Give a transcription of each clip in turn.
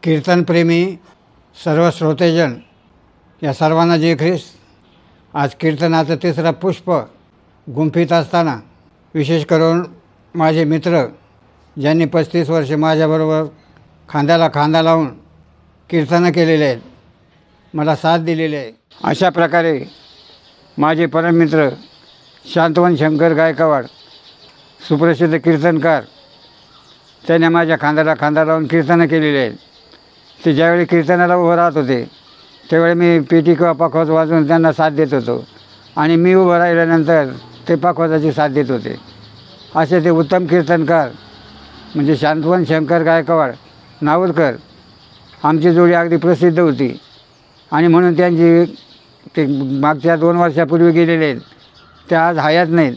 कीर्तनप्रेमी सर्व श्रोतेजन या सर्वांना जय ख्रिस्त। आज कीर्तनाचं तिसरं पुष्प गुंफीत असताना विशेष करून माझे मित्र ज्यांनी 35 वर्षे माझ्याबरोबर खांद्याला खांदा लावून कीर्तनं केलेले आहेत, मला साथ दिलेली आहे, अशा प्रकारे माझे परममित्र शांतवन शंकर गायकवाड सुप्रसिद्ध कीर्तनकार, त्याने माझ्या खांद्याला खांदा लावून कीर्तनं केलेली आहेत। ते ज्यावेळी कीर्तनाला उभं राहत होते त्यावेळी मी पेटी किंवा पखवाज वाजवून त्यांना साथ देत होतो आणि मी उभं राहिल्यानंतर ते पखवाजाची साथ देत होते। असे ते उत्तम कीर्तनकार म्हणजे शांतवन शंकर गायकवाड नावलकर, आमची जोडी अगदी प्रसिद्ध होती आणि म्हणून त्यांची ते मागच्या 2 वर्षापूर्वी गेलेले आहेत, ते आज हयात नाहीत।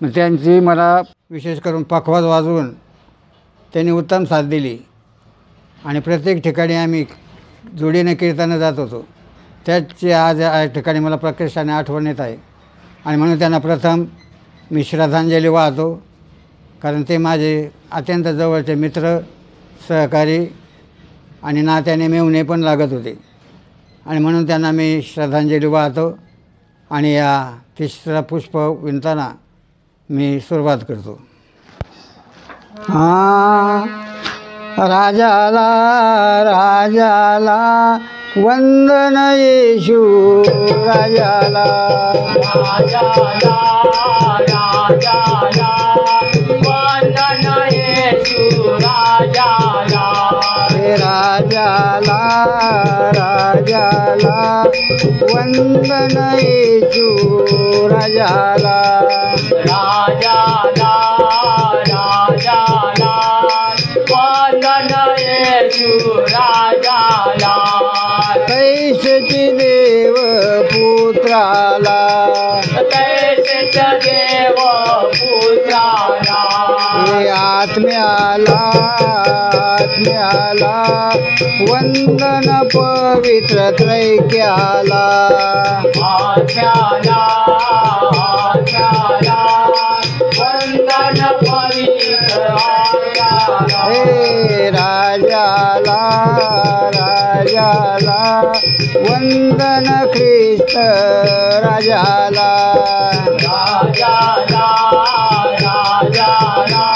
मग त्यांची मला विशेष करून पखवाज वाजवून त्यांनी उत्तम साथ दिली आणि प्रत्येक ठिकाणी आम्ही जोडीने कीर्तनं जात होतो। त्याची आज या ठिकाणी मला प्रकर्षाने आठवण येत आहे आणि म्हणून त्यांना प्रथम मी श्रद्धांजली वाहतो, कारण ते माझे अत्यंत जवळचे मित्र, सहकारी आणि नात्याने मेवणे पण लागत होते आणि म्हणून त्यांना मी श्रद्धांजली वाहतो आणि या तिसरा पुष्प विणताना मी सुरुवात करतो। राजाला राजाला वंदन येशू राजाला, राजाला राजाला वंदन येशू राजाला, हे राजाला राजाला वंदन येशू राजाला, राजाला राजाला वंदन येशू राजाला, कैसची देव पुत्राला, तैसेच देव पुत्राला, हे आत्म्याला आत्म्याला वंदन पवित्र त्रैक्याला, आत्म्याला आत्म्याला वंदन पवित्र आत्म्याला, हे राजाला राजाला वंदन ख्रिस्त राजाला, राजाला राजाला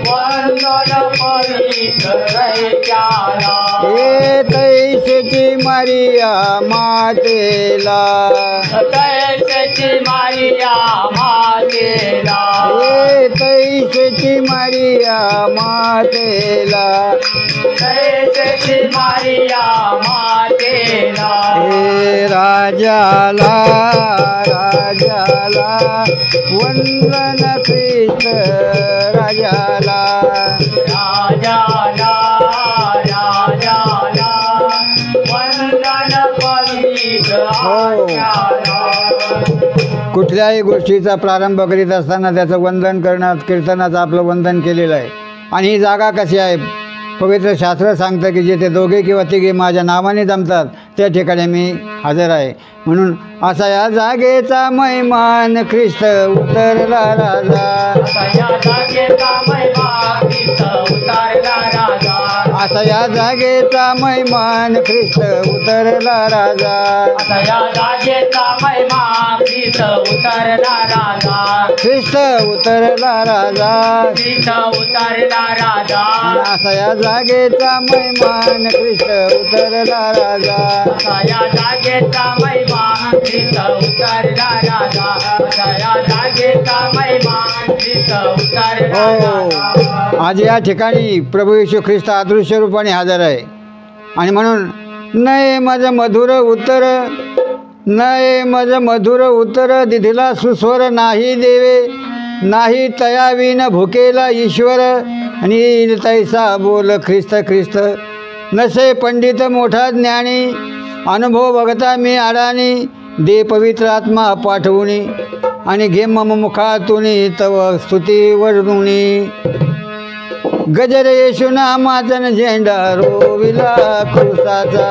वंदन पवित्र त्रैक्याला, हे तैसेची मारिया मातेला, तैसेची मारिया मातेला, हे तैसेची मारिया मातेला, तैसेची मारिया मातेला, हे राजाला राजाला वंदन ख्रिस्त राजाला, राजाला राजाला वंदन पवित्र आत्म्याला, कुठल्याही गोष्टीचा प्रारंभ करीत असताना त्याचं वंदन करण्यात कीर्तनाचं आपलं वंदन केलेलं आहे। आणि ही जागा कशी आहे? पवित्र शास्त्र सांगतं की जिथे 2 किंवा 3 माझ्या नावाने जमतात त्या ठिकाणी मी हजर आहे। म्हणून असा या जागेचा महिमान ख्रिस्त उतरला राजा, असा या जागेचा महिमा ख्रिस्त उतरला राजा, असा या जागेचा महिमान ख्रिस्त उतरला राजा, असा या जागेचा महिमा ख्रिस्त उतरला राजा, ख्रिस्त उतरला राजा, ख्रिस्त उतरला राजा, असा या जागेचा महिमान ख्रिस्त उतरला राजा, असा या जागेचा महिमा ख्रिस्त उतरला राजा, असा या जागेचा महिमा ख्रिस्त उतरला राजा। आज या ठिकाणी प्रभू येशू ख्रिस्त अदृश्य रूपाने हजर आहे आणि म्हणून नये माझं मधुर उत्तर, नये माझं मधुर उत्तर दिधीला सुस्वर नाही देवे, नाही तयाविन भुकेला ईश्वर, आणि तैसा बोल ख्रिस्त ख्रिस्त, नसे पंडित मोठा ज्ञानी, अनुभव बघता मी अडाणी, दे पवित्र आत्मा पाठवुनी, आणि घे मम मुखातुनी तव स्तुती वर्णुनी। गजर येशू नामाचा झेंडा रोविला क्रुसाचा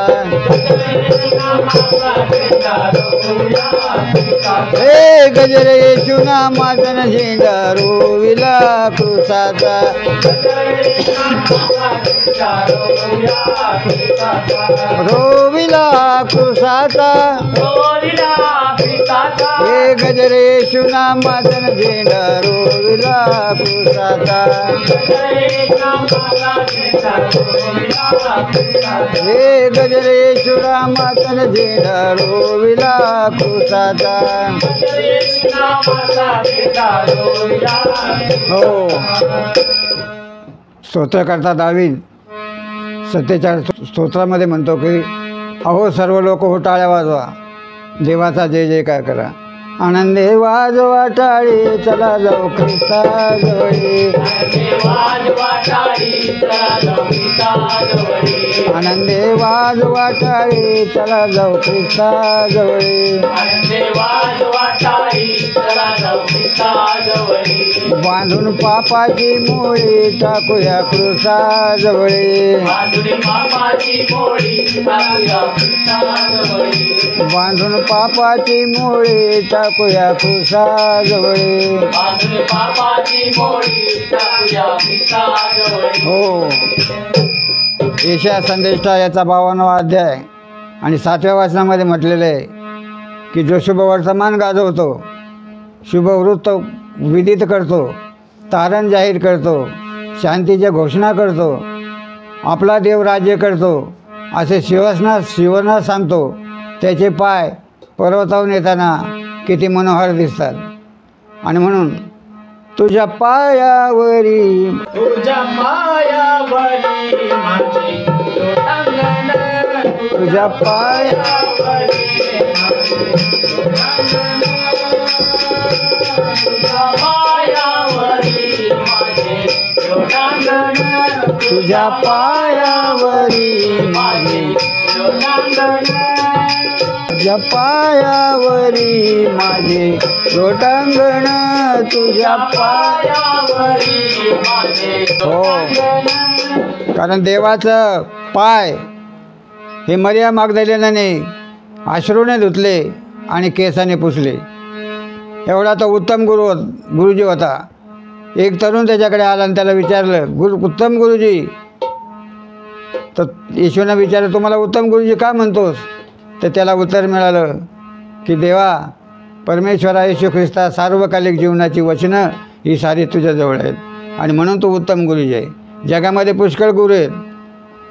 हे गजर येशू नामाचा झेंडा रोविला क्रुसाचा रोविला क्रुसाचा हे गजर येशू नामाचा झेंडा रोविला क्रुसाचा हे गजर येशू नामाचा झेंडा रोविला क्रुसाचा हो स्तोत्रकर्ता दावीद 47 स्तोत्रामध्ये म्हणतो की अहो सर्व लोक हो टाळ्या वाजवा, देवाचा जय जयकार करा, आनंदे वाजवा टाळी, चला जाऊ ख्रिस्ताजवळी, आनंदे वाजवा टाळी, चला जाऊ ख्रिस्ताजवळी, बांधून पापाची मोळी टाकूया क्रुसाजवळी, बांधून पापाची मोळी टाकूया क्रुसाजवळी, हो येशया संदेष्टा याचा 52वा अध्याय आणि 7व्या वचनामध्ये म्हटलेलं आहे की जो शुभ वर्तमान गाजवतो, शुभ वृत्त विदित करतो, तारण जाहीर करतो, शांतीची घोषणा करतो, आपला देव राज्य करतो असे शिवनाथ सांगतो, त्याचे पाय पर्वतावरून येताना किती मनोहर दिसतात. आणि म्हणून तुझ्या पायावरी तुझ्या पायावरी माझे लोटांगण, तुझ्या पायावरी तुझ्या पायावरी माझे लोटांगण, तुझ्या पायावरी माझे लोटांगण, तुझ्या पायावरी माझे लोटांगण. कारण देवाचं पाय हे मरिया मगदलेनाने अश्रूने धुतले आणि केसाने पुसले. एवढा तो उत्तम गुरुजी होता. एक तरुण त्याच्याकडे आला आणि त्याला विचारलं, उत्तम गुरुजी, तर येशूने विचारलं, तुम्हाला उत्तम गुरुजी का म्हणतोस? तर त्याला उत्तर मिळालं की देवा, परमेश्वरा येशू ख्रिस्ता सार्वकालिक जीवनाची वचनं ही सारी तुझ्याजवळ आहेत आणि म्हणून तू उत्तम गुरुजी आहे. जगामध्ये पुष्कळ गुरु आहेत,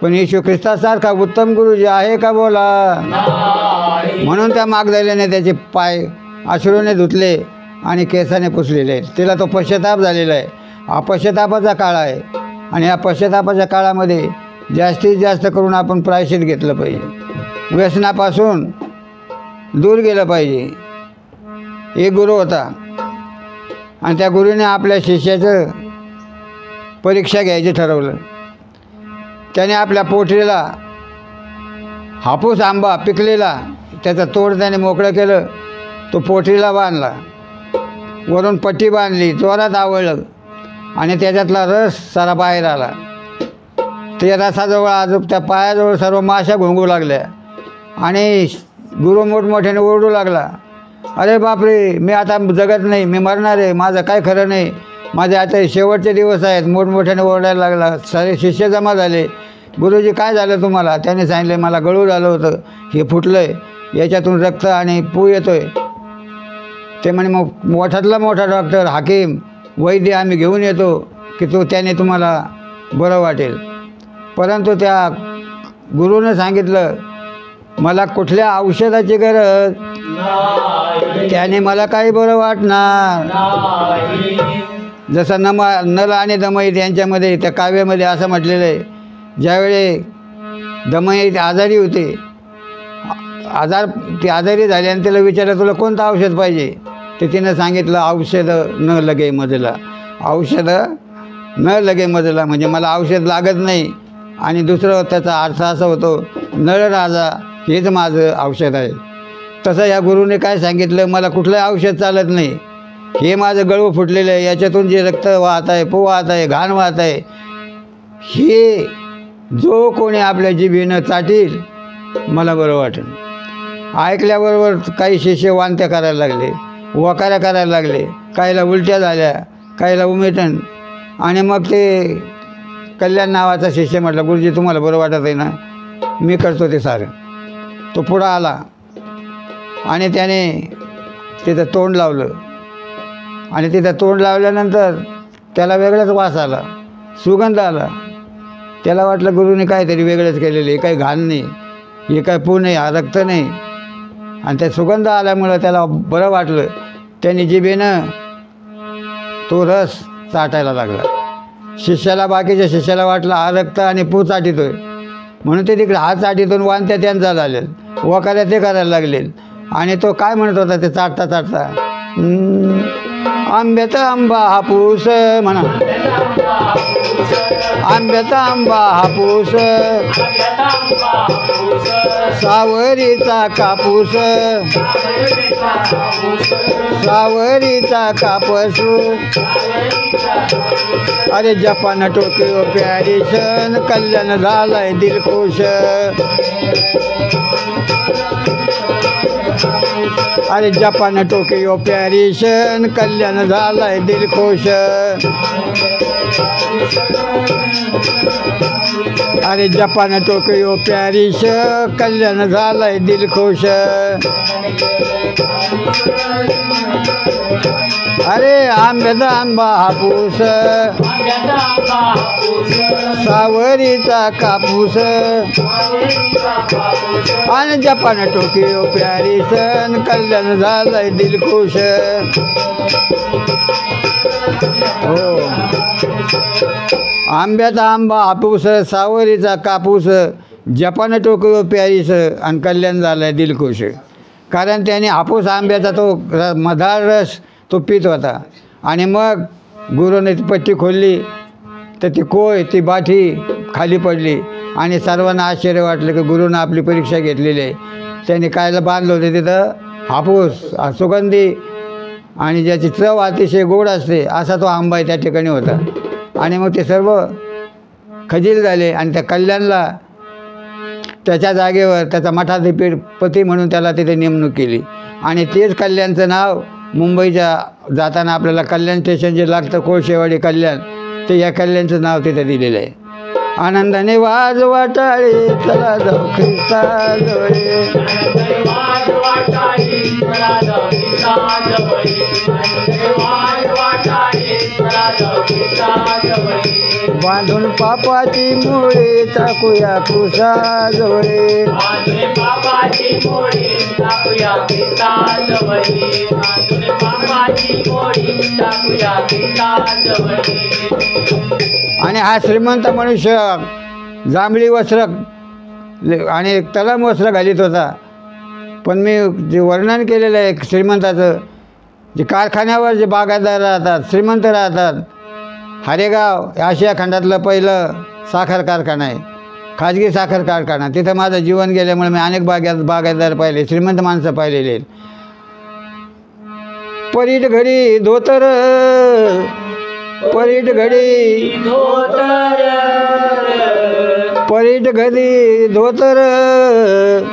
पण येशू ख्रिस्तासारखा उत्तम गुरुजी आहे का? बोला. म्हणून त्या मागदलेने त्याचे पाय अश्रूने धुतले आणि केसाने पुसलेले आहेत. तिला तो पश्चाताप झालेला आहे. हा पश्चातापाचा काळ आहे आणि या पश्चातापाच्या काळामध्ये जास्तीत जास्त करून आपण प्रायश्चित घेतलं पाहिजे, व्यसनापासून दूर गेलं पाहिजे. एक गुरु होता आणि त्या गुरुने आपल्या शिष्याचं परीक्षा घ्यायची ठरवलं. त्याने आपल्या पोटरीला हापूस आंबा पिकलेला त्याचं तोड त्याने मोकळं केलं, तो पोटरीला बांधला, वरून पट्टी बांधली, जोरात आवळलं आणि त्याच्यातला रस सारा बाहेर आला. त्या रसाजवळ आज त्या पायाजवळ सर्व माशा घोंगू लागल्या आणि गुरु मोठमोठ्याने ओरडू लागला, अरे बापरे, मी आता जगत नाही, मी मरणार आहे, माझं काय खरं नाही, माझे आता शेवटचे दिवस आहेत. मोठमोठ्याने ओरडायला लागला. सारे शिष्य जमा झाले. गुरुजी काय झालं तुम्हाला? त्याने सांगितलं, मला गळू झालं होतं, हे फुटलं आहे, याच्यातून रक्त आणि पू येतो आहे. ते म्हणे मग मोठातला मोठा डॉक्टर, हाकीम, वैद्य आम्ही घेऊन येतो की त्याने तुम्हाला बरं वाटेल. परंतु त्या गुरुनं सांगितलं, मला कुठल्या औषधाची गरज, त्याने मला काही बरं वाटणार. जसं नल आणि दमयंती यांच्यामध्ये त्या काव्यामध्ये असं म्हटलेलं आहे, ज्यावेळी दमयंती आजारी होते, ती आजारी झाली आणि तिला विचारलं, तुला कोणतं औषध पाहिजे? ते तिनं सांगितलं, औषधं न लगे मजला, औषधं न लगे मजला, म्हणजे मला औषध लागत नाही. आणि दुसरं त्याचा अर्थ असा होतो, नळ राजा हेच माझं औषध आहे. तसं या गुरुने काय सांगितलं, मला कुठलं औषध चालत नाही, हे माझं गळू फुटलेलं आहे, याच्यातून जे रक्त वाहत आहे, पू वाहत आहे, घाण वाहत आहे, हे जो कोणी आपल्या जिभेनं चाटील मला बरं वाटेल. ऐकल्याबरोबर काही शिष्य वांत्या करायला लागले, वकाऱ्या करायला लागले, काहीला उलट्या झाल्या, काहीला उमेटण. आणि मग ते कल्याण नावाचा शिष्य म्हटलं, गुरुजी तुम्हाला बरं वाटत आहे ना, मी करतो ते सारं. तो पुढं आला आणि त्याने तिथं तोंड लावलं. आणि तिथं तोंड लावल्यानंतर त्याला वेगळाच वास आला, सुगंध आला. त्याला वाटलं गुरुने काहीतरी वेगळंच केलेलं आहे, काही घाण नाही, हे काय पू नाही, हा रक्त नाही. आणि त्या सुगंध आल्यामुळं त्याला बरं वाटलं. त्याने जिभेनं तो रस चाटायला लागला. शिष्याला, बाकीच्या शिष्याला वाटलं हा रक्त आणि पू चाटितोय, म्हणून ते तिकडे हात चाटितून वांत्या त्यांचा झाले, वकाऱ्या ते करायला लागले. आणि तो काय म्हणत होता ते चाटता चाटता, आंब्याचा आंबा हापूस म्हणा, आंब्याचा आंबा हापूस, सावरीचा कापूस, सावरीचा कापूस. अरे जपान टोकियो पॅरिस, कल्याण झालाय दिलखुश. अरे जपान टोकियो पॅरिस, कल्याण झालाय दिलखुश. अरे जपान टोकियो पॅरिस, कल्याण झालाय दिलखुश. अरे आंब्याचा आंबा हापूस, सावरीचा कापूस. आणि जपान टोकियो पॅरिस, कल्याण झालंय दिलखुश. हो, आंब्याचा आंबा हापूस, सावरीचा कापूस, जपान टोकियो पॅरिस आणि कल्याण झालंय दिलखुश. कारण त्याने हापूस आंब्याचा तो मधाळ रस तो पित होता. आणि मग गुरुने ती पट्टी खोलली तर ती कोय, ती बाठी खाली पडली. आणि सर्वांना आश्चर्य वाटलं की गुरुनं आपली परीक्षा घेतलेली आहे. त्याने कायला बांधलं होतं तिथं हापूस, सुगंधी आणि ज्याची चव अतिशय गोड असते असा तो आंबा त्या ठिकाणी होता. आणि मग ते सर्व खजील झाले. आणि त्या कल्याणला त्याच्या जागेवर त्याचा मठाधिपती म्हणून त्याला तिथे नेमणूक केली. आणि तेच कल्याणचं नाव मुंबईच्या जाताना आपल्याला कल्याण स्टेशन जे लागतं कोळशेवाडी कल्याण, ते या कल्याणचं नाव तिथे दिलेलं आहे. आनंदाने वाजवा टाळे, चला जाऊ ख्रिस्ताजवळे. बांधून पापाची मुळे टाकूया क्रुसाजवळे. आणि हा श्रीमंत मनुष्य जांभळी वस्त्र आणि तलम वस्त्र घालीत होता. पण मी जे वर्णन केलेलं आहे श्रीमंताचं, जे कारखान्यावर जे बागायतदार राहतात, श्रीमंत राहतात. हरेगाव आशिया खंडातलं पहिलं साखर कारखाना आहे, खाजगी साखर कारखाना. तिथं माझं जीवन गेल्यामुळे मी अनेक बागायतदार पाहिले, श्रीमंत माणसं पाहिलेली आहेत. परीट घडी धोतर, परीट घडी धोतर, परीट घडी धोतर,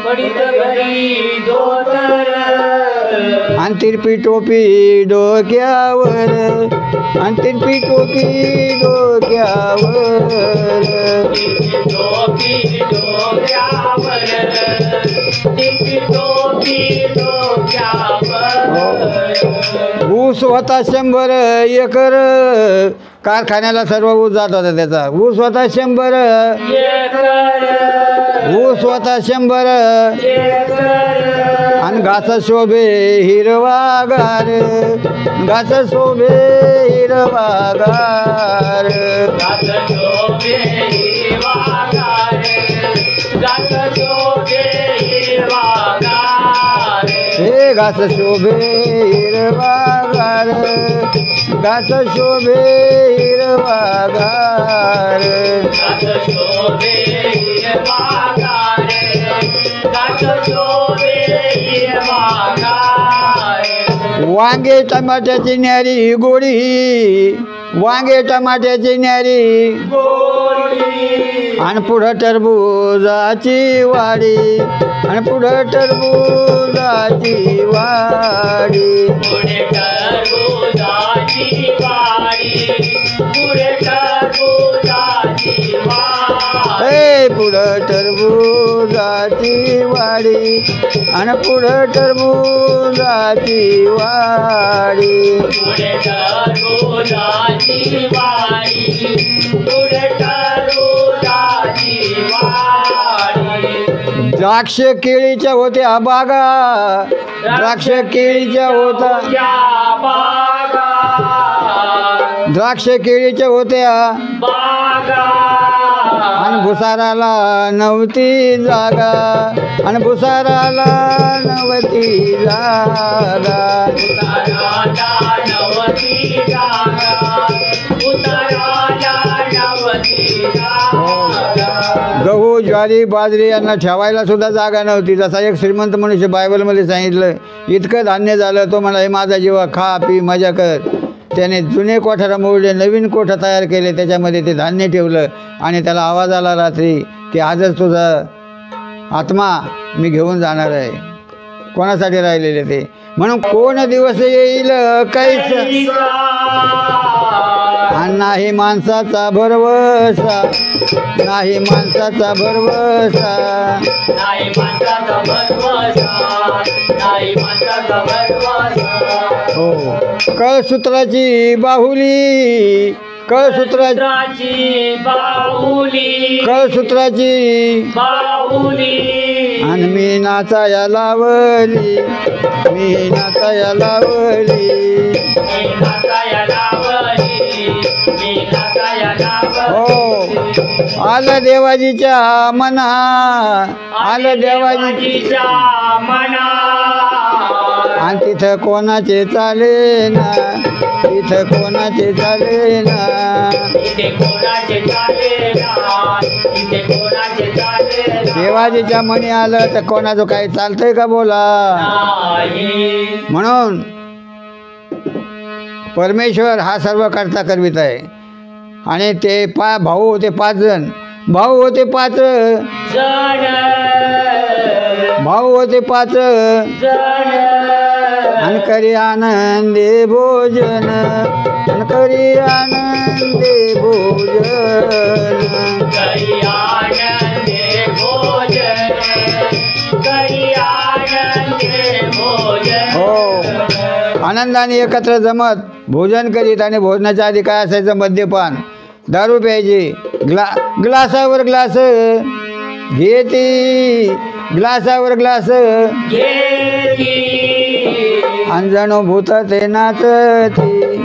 परीट घडी धोतर. आणि तिरपी टोपी डोक्यावर, आणि तिरपी टोपी डोक्यावर, टोपी डोक्यावर, तिरपी टोपी डोक्यावर. ऊस होता 100 एकर, कारखान्याला सर्व ऊस जात होता त्याचा. ऊस होता 100 एकर, ऊस होता 100 एकर. आणि घास शोभे हिरवागार, घास शोभे हिरवागार, घास शोभे हिरवागार, घास शोभे हिरवागार. हे घास शोभे हिरवागार, घास शोभे हिरवागार, घास शोभे हिरवागार, घास शोभे हिरवागार. वांगे टमाट्याची न्यारी गोडी, वांगे टमाट्याची न्यारी गोडी, आणि पुढं टरबुजाची वाडी आणि पुढं टरबुजाची वाडी पुढे टरबुजाची वाडी पुढे टरबुजाची वाडी हे पुढं टरबुजाची वाडी आणि पुढं टरबुजाची वाडी पुढे टरबुजाची वाडी पुढे टरबुजाची वाडी द्राक्ष केळीच्या होत्या बागा द्राक्ष केळीच्या होत्या बागा द्राक्ष केळीच्या होत्या बागा आणि भुसाराला नव्हती जागा आणि भुसाराला नव्हती जागा उताराला नवती जागा उताराला नवती जागा गहू ज्वारी बाजरी यांना ठेवायला सुद्धा जागा नव्हती. जसा एक श्रीमंत मनुष्य बायबलमध्ये सांगितलं इतकं धान्य झालं तो मला हे माझा जीवा खा पी मजा कर. त्याने जुने कोठारा मोडले नवीन कोठा तयार केले त्याच्यामध्ये ते धान्य ठेवलं आणि त्याला आवाज आला रात्री की आजच तुझा आत्मा मी घेऊन जाणार आहे. कोणासाठी राहिलेले ते म्हणून कोण दिवस येईल काहीच आणि नाही माणसाचा भरवसा नाही माणसाचा भरवसा नाही माणसाचा भरवसा नाही माणसाचा भरवसा हो कळसूत्राची बाहुली कळसूत्राची बाहुली कळसूत्राची बाहुली आणि मी नाचाया लावली मी नाचाया लावली मी नाचाया लावली मी नाचाया लावली हो आलं देवाजीच्या मना आलं देवाजीच्या मना आणि तिथं कोणाचे चाले ना तिथं कोणाचे चाले ना इथे कोणाचे चालेना इथे कोणाचे चालेना देवाजीच्या मनी आलं तर कोणाचं काही चालतंय का बोला. नाही म्हणून परमेश्वर हा सर्व करता करवित आहे. आणि ते भाऊ होते 5 जण भाऊ होते 5 जण भाऊ होते 5 जण आणि करी आनंदे भोजन आणि करी आनंदे भोजन करी आनंदे भोजन करी आनंदे भोजन हो आनंदाने एकत्र जमत भोजन करीत आणि भोजनाच्या आधी काय असायचं मद्यपान दारू प्यायची ग्लासावर ग्लास घेती ग्लासावर ग्लास घेती आणि जणू भूत ते नाचती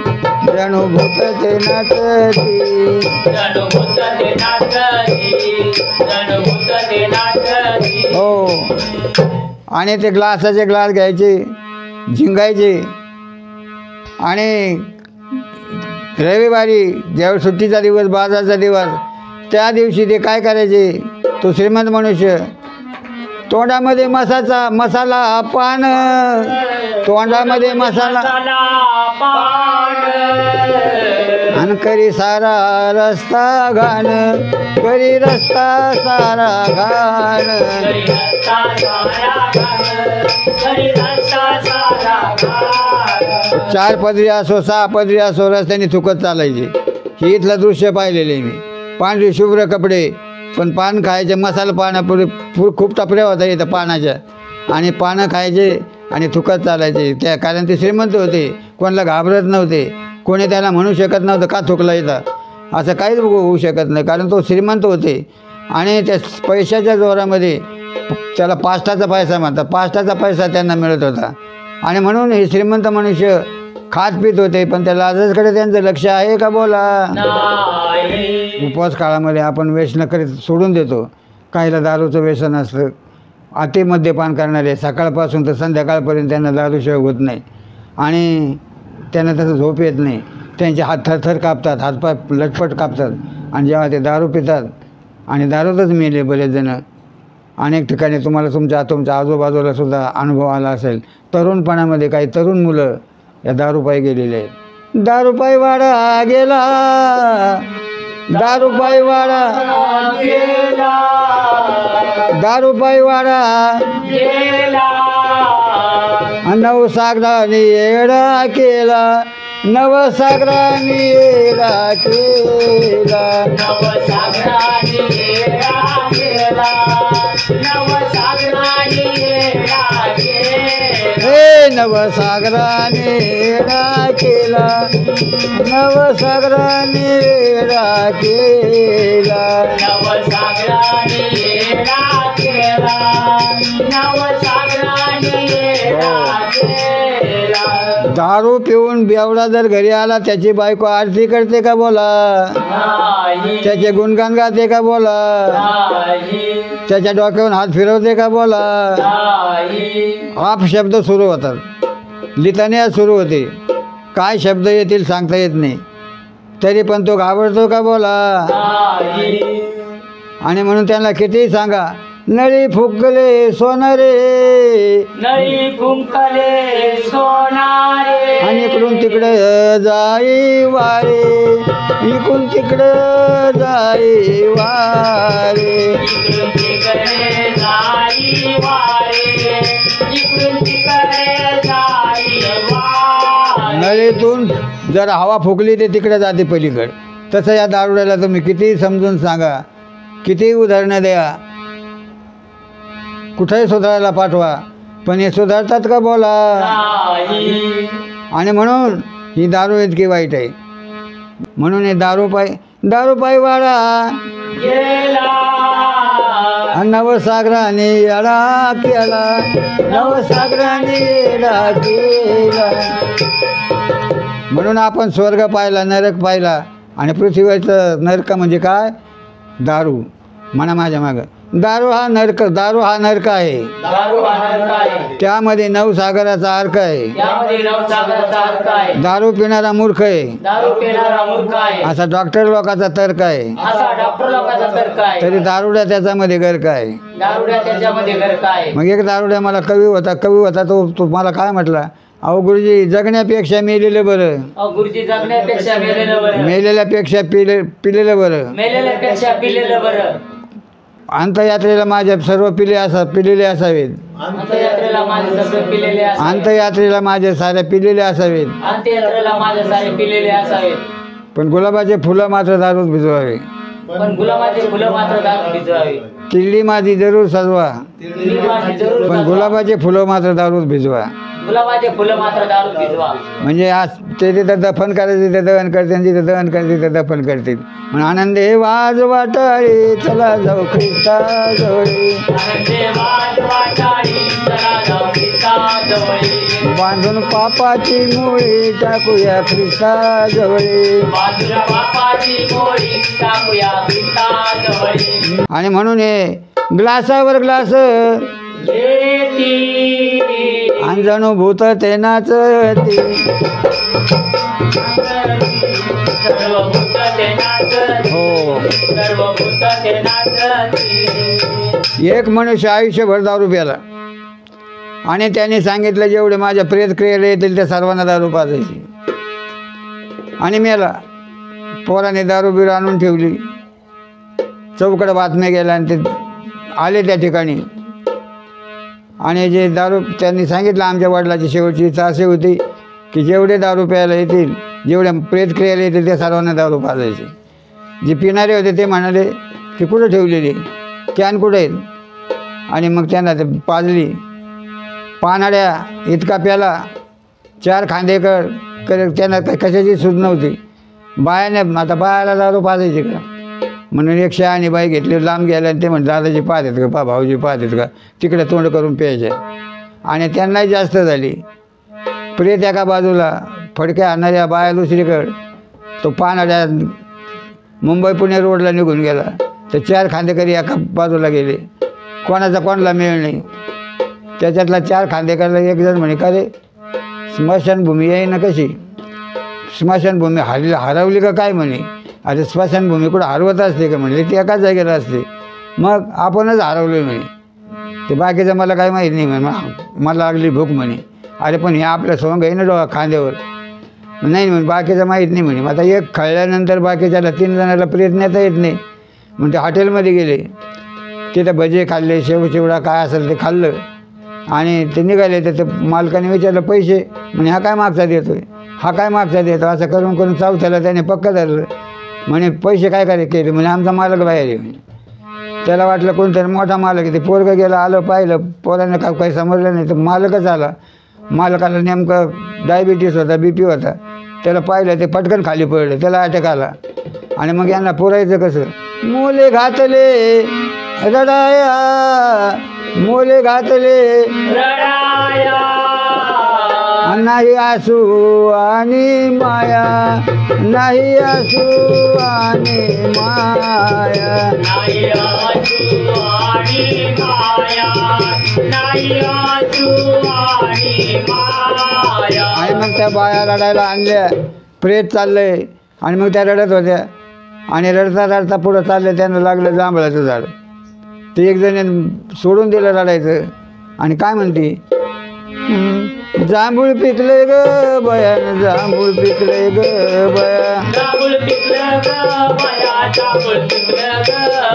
जणू भूत ते नाचती जणभूत ते नाचती जणभूत ते नाचती हो आणि ते ग्लासाचे ग्लास घ्यायचे झिंगायचे आणि रविवारी ज्यावेळी सुट्टीचा दिवस बाजारचा दिवस त्या दिवशी ते काय करायचे तो श्रीमंत मनुष्य तोंडामध्ये मसाला पान तोंडामध्ये मसाला पान आणि करी सारा रस्ता घाण करी रस्ता सारा घाण करी रस्ता सारा घाण करी रस्ता सारा घाण 4 पदरी असो 6 पदरी असो रस्त्याने थुकत चालायचे. हे इथलं दृश्य पाहिलेले मी. पांढरी शुभ्र कपडे पण पान खायचे मसाला पानापुढे खूप टपऱ्या होत्या इथं पानाच्या आणि पानं खायचे आणि थुकत चालायचे त्या कारण ते श्रीमंत होते कोणाला घाबरत नव्हते कोणी त्याला म्हणू शकत नव्हतं का थुकलं इथं असं काहीच होऊ शकत नाही कारण तो श्रीमंत होते आणि त्या पैशाच्या जोरामध्ये त्याला पाष्टाचा पैसा म्हणतात पाष्टाचा पैसा त्यांना मिळत होता आणि म्हणून हे श्रीमंत मनुष्य खात पित होते पण त्या लाजसकडे त्यांचं लक्ष आहे का बोला. उपवास काळामध्ये आपण व्यसन करीत सोडून देतो काहीला दारूचं व्यसन असतं अति मद्यपान करणारे सकाळपासून तर संध्याकाळपर्यंत त्यांना दारूशिवाय होत नाही आणि त्यांना तसं झोप येत नाही त्यांचे हात थरथर कापतात हातपाय लटपट कापतात आणि जेव्हा ते दारू पितात आणि दारूतच मेले बरेच जणं अनेक ठिकाणी तुम्हाला तुमच्या आजूबाजूला सुद्धा अनुभव आला असेल तरुणपणामध्ये काही तरुण मुलं या दारूपायी गेलेले आहेत दारूपायी वाडा गेला दारूपाई वाडा गेला दारूपाई वाडा गेला नवसागराने येडा केला नवसागराने येडा केला नवसागराने येडा केला नवसागराने येडा केला हे नवसागराने येडा केला नवसागराने येडा केला नवसागराने येडा केला नवसागराने येडा केला दारू पिऊन बेवडा जर घरी आला त्याची बायको आरती करते का बोला नाही त्याचे गुणगान गाते का बोला नाही त्याच्या डोक्यावरून हात फिरवते का बोला नाही आप शब्द सुरू होतात लितान्या सुरू होते काय शब्द येतील सांगता येत नाही तरी पण तो घाबरतो का बोला नाही आणि म्हणून त्यांना कितीही सांगा नळी फुगले सोनारे नळी फुंकले सोनारे आणि इकडून तिकडे जाई वारे इकडून तिकडे जाई वारे इकडून तिकडे जाई वारे इकडून तिकडे जाई वारे नळीतून जर हवा फुकली ते तिकडे जाते पलीकडे तसं या दारुड्याला तुम्ही कितीही समजून सांगा कितीही उदाहरणं द्या कुठेही सुधारायला पाठवा पण हे सुधारतात का बोला नाही आणि म्हणून ही दारू इतकी वाईट आहे म्हणून हे दारूपाई वाडा गेला नवसागराने येडा केला नवसागराने येडा केला म्हणून आपण स्वर्ग पाहिला नरक पाहिला आणि पृथ्वीवरचं नरक म्हणजे काय दारू म्हणा माझ्या मागं दारू हा नरक आहे दारू हा नरक आहे त्यामध्ये नवसागराचा अर्क आहे त्यामध्ये नवसागराचा अर्थ आहे दारू पिणारा मूर्ख आहे दारू पिणारा मूर्ख आहे असा डॉक्टर लोकांचा तर्क आहे असा डॉक्टर लोकांचा तर्क आहे तरी दारुड्या त्याच्यामध्ये गर्क आहे दारुड्या त्याच्यामध्ये गर्क आहे मग एक दारुड्या मला कवी होता तो मला काय म्हटला अहो गुरुजी जगण्यापेक्षा मेलेलं बरं गुरुजी जगण्यापेक्षा मेलेलं बरं मेलेल्यापेक्षा पिलेलं बरं मेलेल्यापेक्षा पिलेलं बरं अंतयात्रेला माझ्या सर्व पिलेले असावेत अंत्ययात्रेला माझे सगळे पिलेले असावेत अंतयात्रेला माझे सारे पिलेले असावेत अंत्ययात्रेला माझे सारे पिलेले असावेत पण गुलाबाचे फुलं मात्र दारूत भिजवावे पण गुलाबाचे फुलं मात्र दारू भिजवावे किल्ली माझी जरूर सजवा ही माझी जरूर पण सजवा. गुलाबाचे फुलं मात्र दारूत भिजवा गुलाबाचे फुलं मात्र दारू भिजवा म्हणजे आज ते तिथं दफन करायचे तिथं दहन करतील तिथं दहन करतील तिथं दफन करतील म्हणून आनंदे वाज वाटाळे चला जाऊ ख्रिस्ता जवळे आनंदे वाट वाटाळी चला जाऊ ख्रिस्ताजवळी. बांधून पापाची मुळी टाकूया ख्रिस्ता जवळे बाजूला बापाची मोळी टाकूया ख्रिस्ताजवळी. आणि म्हणून हे ग्लासावर ग्लास येती अंजणू भूत ते नाचती सर्वभूत ते नाचती हो सर्वभूत ते नाचती. एक मनुष्य आयुष्यभर दारू प्याला आणि त्याने सांगितलं जेवढे माझ्या प्रेतक्रियेला येतील त्या सर्वांना दारू पाजायची आणि मेला पोराने दारू बिरू आणून ठेवली चौकडं बातम्या गेल्या आणि ते आले त्या ठिकाणी आणि जे दारू त्यांनी सांगितलं आमच्या वडिलाची शेवटची इच्छा अशी होती की जेवढे दारू प्यायला येतील जेवढ्या प्रेतक्रियेला येतील त्या सर्वांना दारू पाजायचे जे पिणारे होते ते म्हणाले की कुठं ठेवलेली कॅन कुठं आहेत आणि मग त्यांना ते पाजली पानाड्या इतका प्याला 4 खांदेकर त्यांना कशाची सूज नव्हती बायाने आता बायाला दारू पाजायची का म्हणून एक शहाणी बाई घेतली लांब गेल्या आणि ते म्हणत दादाजी पाहत आहेत का भाऊजी पाहत आहेत का तिकडे तोंड करून प्यायचे आणि त्यांनाही जास्त झाली प्रेत एका बाजूला फडक्या आणणाऱ्या बाया दुसरीकडं तो पानाड्या मुंबई पुणे रोडला निघून गेला तर 4 खांदेकरी एका बाजूला गेले कोणाला मेळ नाही त्याच्यातला 4 खांदेकरला एक जण म्हणे का रे स्मशानभूमी येई ना कशी स्मशानभूमी हरवली का काय म्हणे अरे स्मशानभूमी कुठं हरवत असते का म्हणले ती एकाच जागेला असते मग आपणच हरवलो आहे म्हणे ते बाकीचं मला काही माहीत नाही म्हणे मला लागली भूक म्हणे अरे पण हे आपल्या सोंग आहे ना डोळा खांद्यावर नाही म्हणे बाकीचं माहीत नाही म्हणे. मग आता एक खळल्यानंतर बाकीच्याला 3 जणाला प्रेत नेता येत नाही. मग ते हॉटेलमध्ये गेले, तिथं भजे खाल्ले, शेवचिवडा काय असेल ते खाल्लं आणि ते निघाले. तर ते मालकाने विचारलं पैसे, म्हणे हा काय मागचा देतो आहे, हा काय मागचा देतो. असं करून करून चौथ्याला त्याने पक्क धरलं. म्हणे पैसे काय काय केले, म्हणजे आमचा मालक बाहेर आहे म्हणे. त्याला वाटलं कोणतरी मोठा मालक आहे. ते पोरगं गेलं, आलं पाहिलं, पोरांना काही समजलं नाही. तर मालकच आला. मालकाला नेमकं डायबिटीस होता, BP होता. त्याला पाहिलं, ते पटकन खाली पडलं, त्याला अटॅक आला. आणि मग यांना पुरायचं कसं. मोले घातले रडाया, मोले घातले रडाया, नाही आसू आणि माया, नाही आसू आणि माया. नाही आसू आणि माया, नाही आसू आणि माया. आणि मग त्या बाया रडायला आणल्या. प्रेत चाललंय आणि मग त्या रडत होत्या आणि रडता रडता पुढं चालले. त्यांना लागलं जांभळाचं झाड. ते एक जण सोडून दिलं रडायचं आणि काय म्हणते, जांभूळ पिकले ग बयान, जांभूळ पिकले ग बया, जांभूळ पिकलं ग बया, जांभूळ पिकलं ग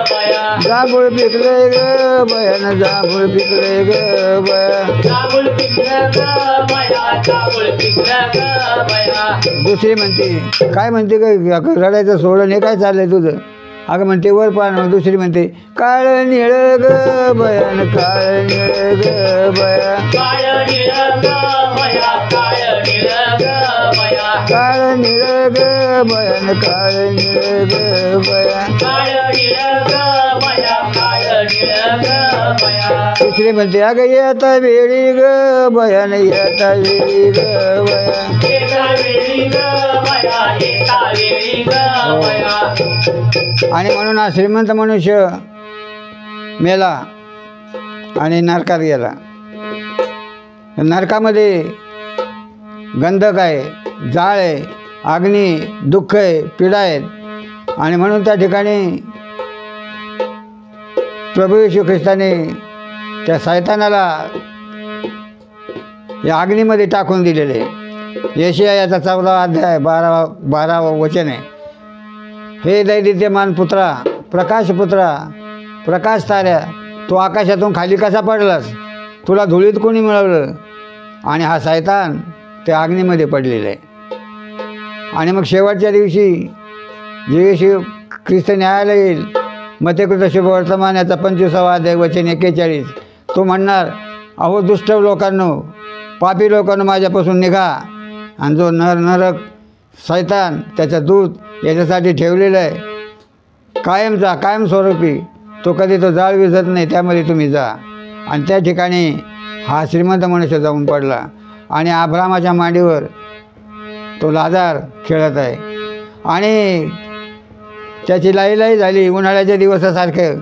बया, जांभूळ पिकले ग बयान, जांभूळ पिकले ग बया. जांभूळ पिकलं ग बया, जांभूळ पिकलं ग बया. दुसरी म्हणते, काय म्हणते ग रडायचं सोडून हे काय चाललंय तुझं. अगं म्हणते वर पाहणं. दुसरी म्हणते काळ निळ ग बयान, काळ निळ ग बया, काळ निळ ग बया, काळ निळ ग बया, काळ निळ ग बयान, काळ निळ ग बया. काळ निळ ग बया, काळ निळ ग बया. तिसरी म्हणते अगं येता वेळी ग बयान, येता वेळी ग बया, एका वेळी ग बया, एका वेळी ग बया. आणि म्हणून हा श्रीमंत मनुष्य मेला आणि नरकात गेला. नरकामध्ये गंधक आहे, जाळ आहे, अग्नी, दुःख आहे, पीडा आहेत. आणि म्हणून त्या ठिकाणी प्रभू येशू ख्रिस्ताने त्या सैतानाला या अग्नीमध्ये टाकून दिलेले. यशाया याचा 14 अध्याय 12 वचन आहे. हे दैदित्यमान पुत्रा, प्रकाशपुत्रा, प्रकाश ताऱ्या, तू आकाशातून खाली कसा पडलास, तुला धुळीत कोणी मिळवलं. आणि हा सैतान त्या अग्नीमध्ये पडलेला आहे. आणि मग शेवटच्या दिवशी जे येशू ख्रिस्त न्यायाला येईल, मतेकृत शुभवर्तमान याचा 25वा अध्याय वचन 41, तो म्हणणार, अहो दुष्ट लोकांनो, पापी लोकांनो, माझ्यापासून निघा. आणि जो नरक सैतान, त्याचा दूत याच्यासाठी ठेवलेलं आहे कायमस्वरूपी, तो कधी तो जाळ विझत नाही, त्यामध्ये तुम्ही जा. आणि त्या ठिकाणी हा श्रीमंत मनुष्य जाऊन पडला. आणि अब्रामाच्या मांडीवर तो लाजार खेळत आहे. आणि त्याची लाईलाई झाली उन्हाळ्याच्या दिवसासारखं.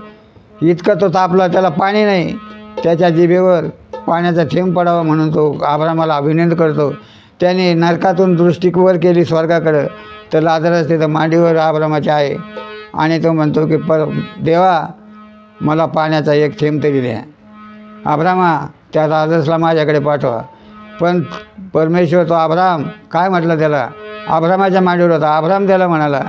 इतकं तो तापला, त्याला पाणी नाही. त्याच्या जिभेवर पाण्याचा थेंब पडावा म्हणून तो अब्रामाला अभिनंदन करतो. त्याने नरकातून दृष्टीवर केली स्वर्गाकडं, तर लाजारस तिथं मांडीवर अब्रामाच्या आहे. आणि तो म्हणतो की देवा, मला पाण्याचा एक थेंब तरी द्या. अब्रामा, त्या लाजारसला माझ्याकडे पाठवा. पण परमेश्वर, तो अब्राम काय म्हटलं त्याला, अब्रामाच्या मांडीवर होता. अब्राम त्याला म्हणाला